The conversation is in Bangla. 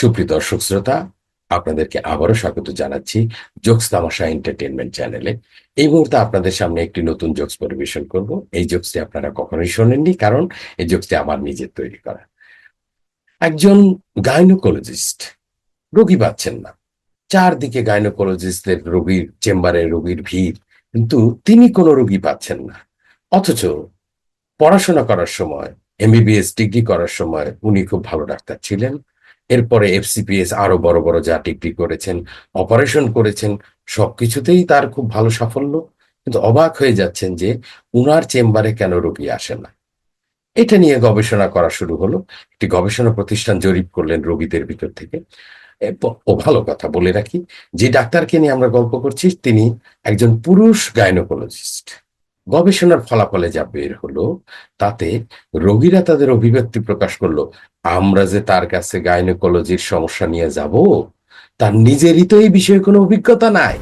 সুপ্রিয় দর্শক শ্রোতা, আপনাদেরকে আবারও স্বাগত জানাচ্ছি জোকস তামাশা এন্টারটেনমেন্ট চ্যানেলে। এই মুহূর্তে আপনাদের সামনে একটি নতুন জোকস পরিবেশন করব। এই জোকসটি আপনারা কখনোই শোনেননি, কারণ এই জোকসটি আমার নিজের তৈরি করা। একজন গাইনোকোলজিস্ট রোগী পাচ্ছেন না, চারদিকে গাইনোকোলজিস্টদের রোগীর চেম্বারে রোগীর ভিড়, কিন্তু তিনি কোনো রোগী পাচ্ছেন না। অথচ পড়াশোনা করার সময়, এমবিবিএস ডিগ্রি করার সময় উনি খুব ভালো ডাক্তার ছিলেন। এরপরে এফসিপিএস আরো বড় বড় যা ডিগ্রি করেছেন, অপারেশন করেছেন, সবকিছুতেই তার খুব ভালো সাফল্য। কিন্তু অবাক হয়ে যাচ্ছেন যে উনার চেম্বারে কেন রোগী আসে না। এটা নিয়ে গবেষণা করা শুরু হলো। একটি গবেষণা প্রতিষ্ঠান জরিপ করলেন রোগীদের ভিতর থেকে। ও ভালো কথা বলে রাখি, যে ডাক্তারকে নিয়ে আমরা গল্প করছি তিনি একজন পুরুষ গাইনোকোলজিস্ট। গবেষণার ফলাফলে যা বের হলো, তাতে রোগীরা তাদের অভিব্যক্তি প্রকাশ করলো, আমরা যে তার কাছে গাইনোকোলজির সমস্যা নিয়ে যাব, তার নিজেরই তো এই বিষয়ে কোনো অভিজ্ঞতা নাই।